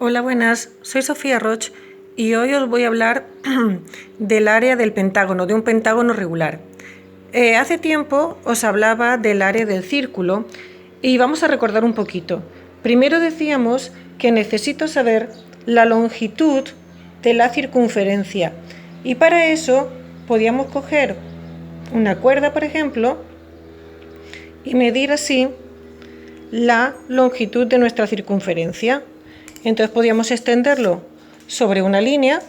Hola, buenas, soy Sofía Roch y hoy os voy a hablar del área del pentágono, de un pentágono regular. Hace tiempo os hablaba del área del círculo y vamos a recordar un poquito. Primero decíamos que necesito saber la longitud de la circunferencia y para eso podíamos coger una cuerda, por ejemplo, y medir así la longitud de nuestra circunferencia. Entonces podíamos extenderlo sobre una línea,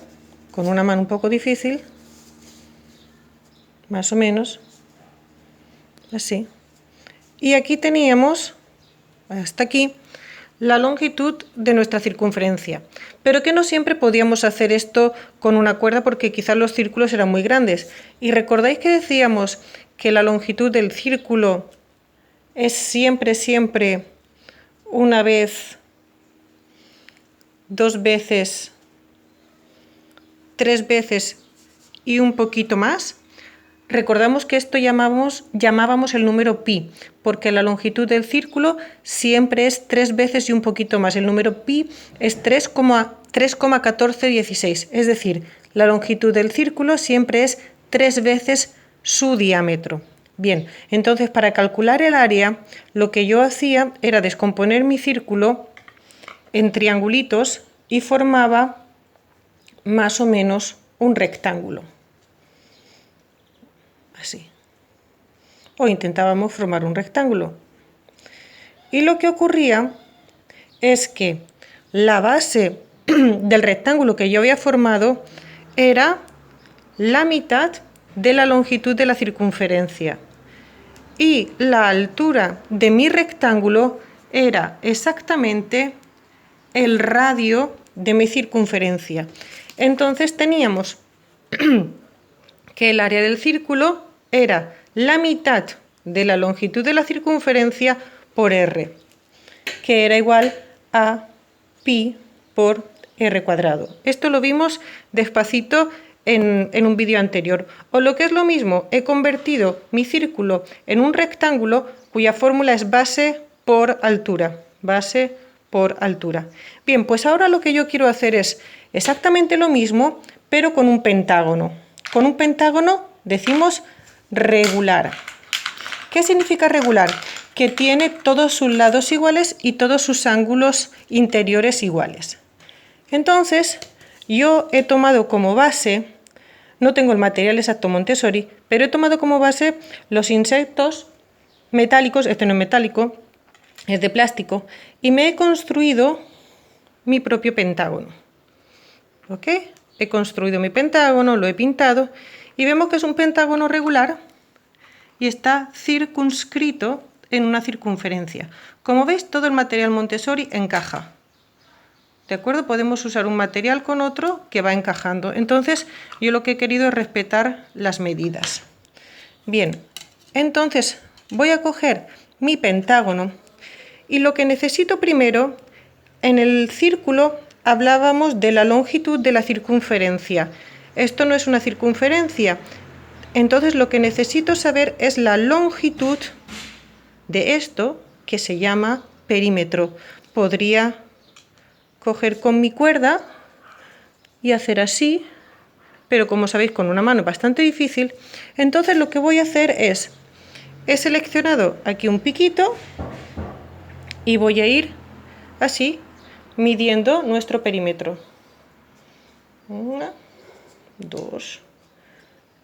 con una mano un poco difícil, más o menos, así. Y aquí teníamos, hasta aquí, la longitud de nuestra circunferencia. Pero que no siempre podíamos hacer esto con una cuerda porque quizás los círculos eran muy grandes. Y recordáis que decíamos que la longitud del círculo es siempre una vez, dos veces, tres veces y un poquito más. Recordamos que esto llamábamos el número pi, porque la longitud del círculo siempre es tres veces y un poquito más. El número pi es 3,1416, es decir, la longitud del círculo siempre es tres veces su diámetro. Bien, entonces para calcular el área, lo que yo hacía era descomponer mi círculo en triangulitos y formaba más o menos un rectángulo. Así. O intentábamos formar un rectángulo. Y lo que ocurría es que la base del rectángulo que yo había formado era la mitad de la longitud de la circunferencia. Y la altura de mi rectángulo era exactamente el radio de mi circunferencia. Entonces teníamos que el área del círculo era la mitad de la longitud de la circunferencia por r, que era igual a pi por r cuadrado. Esto lo vimos despacito en un vídeo anterior. O lo que es lo mismo, he convertido mi círculo en un rectángulo cuya fórmula es base por altura. Base por altura. Bien, pues ahora lo que yo quiero hacer es exactamente lo mismo, pero con un pentágono. Con un pentágono decimos regular. ¿Qué significa regular? Que tiene todos sus lados iguales y todos sus ángulos interiores iguales. Entonces, yo he tomado como base, no tengo el material exacto Montessori, pero he tomado como base los insectos metálicos, este no es metálico, es de plástico, y me he construido mi propio pentágono. ¿Ok? He construido mi pentágono, lo he pintado, y vemos que es un pentágono regular y está circunscrito en una circunferencia. Como veis, todo el material Montessori encaja. ¿De acuerdo? Podemos usar un material con otro que va encajando. Entonces, yo lo que he querido es respetar las medidas. Bien, entonces voy a coger mi pentágono y lo que necesito primero, en el círculo hablábamos de la longitud de la circunferencia. Esto no es una circunferencia. Entonces lo que necesito saber es la longitud de esto que se llama perímetro. Podría coger con mi cuerda y hacer así, pero como sabéis con una mano es bastante difícil. Entonces lo que voy a hacer es, he seleccionado aquí un piquito y voy a ir así midiendo nuestro perímetro. 1, 2,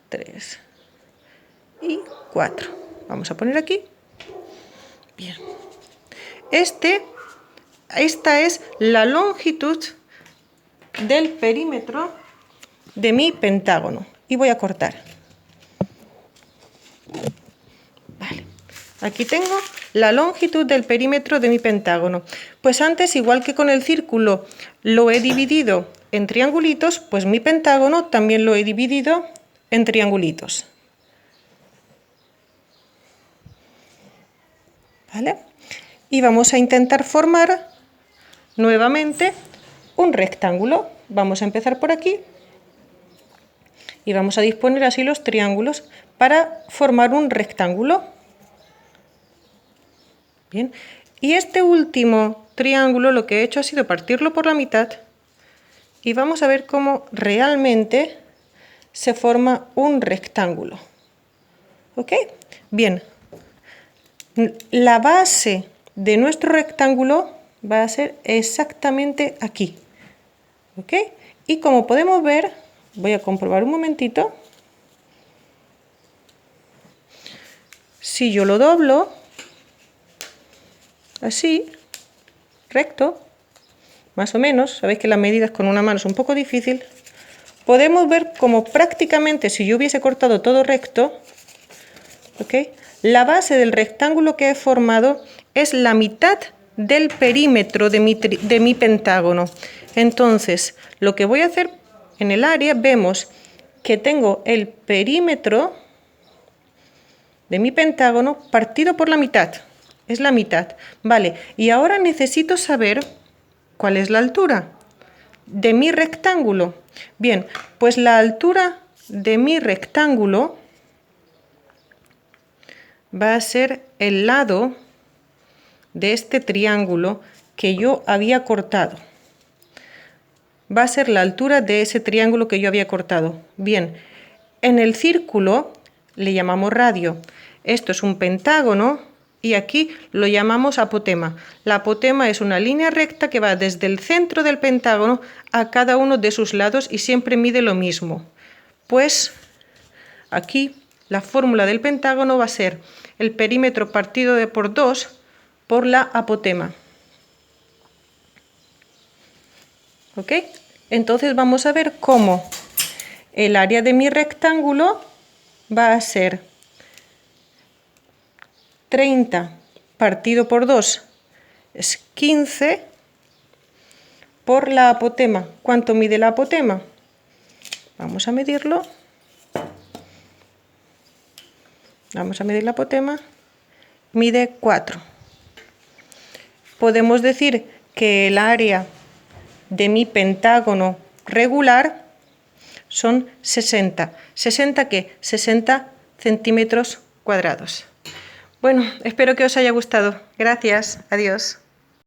3 y 4. Vamos a poner aquí. Bien. Esta es la longitud del perímetro de mi pentágono. Y voy a cortar. Vale. Aquí tengo la longitud del perímetro de mi pentágono. Pues antes, igual que con el círculo, lo he dividido en triangulitos, pues mi pentágono también lo he dividido en triangulitos. ¿Vale? Y vamos a intentar formar nuevamente un rectángulo. Vamos a empezar por aquí y vamos a disponer así los triángulos para formar un rectángulo. Bien, y este último triángulo lo que he hecho ha sido partirlo por la mitad y vamos a ver cómo realmente se forma un rectángulo. ¿Ok? Bien, la base de nuestro rectángulo va a ser exactamente aquí. ¿Ok? Y como podemos ver, voy a comprobar un momentito. Si yo lo doblo, así, recto, más o menos, sabéis que las medidas con una mano es un poco difícil, podemos ver como prácticamente si yo hubiese cortado todo recto, ¿ok? La base del rectángulo que he formado es la mitad del perímetro de mi pentágono. Entonces, lo que voy a hacer en el área, vemos que tengo el perímetro de mi pentágono partido por la mitad. Es la mitad. Vale, y ahora necesito saber cuál es la altura de mi rectángulo. Bien, pues la altura de mi rectángulo va a ser el lado de este triángulo que yo había cortado. Va a ser la altura de ese triángulo que yo había cortado. Bien, en el círculo le llamamos radio. Esto es un pentágono y aquí lo llamamos apotema. La apotema es una línea recta que va desde el centro del pentágono a cada uno de sus lados y siempre mide lo mismo. Pues aquí la fórmula del pentágono va a ser el perímetro partido por 2 por la apotema. ¿Ok? Entonces vamos a ver cómo el área de mi rectángulo va a ser 30 partido por 2 es 15 por la apotema. ¿Cuánto mide la apotema? Vamos a medirlo. Vamos a medir la apotema. Mide 4. Podemos decir que el área de mi pentágono regular son 60. ¿60 qué? 60 centímetros cuadrados. Bueno, espero que os haya gustado. Gracias. Adiós.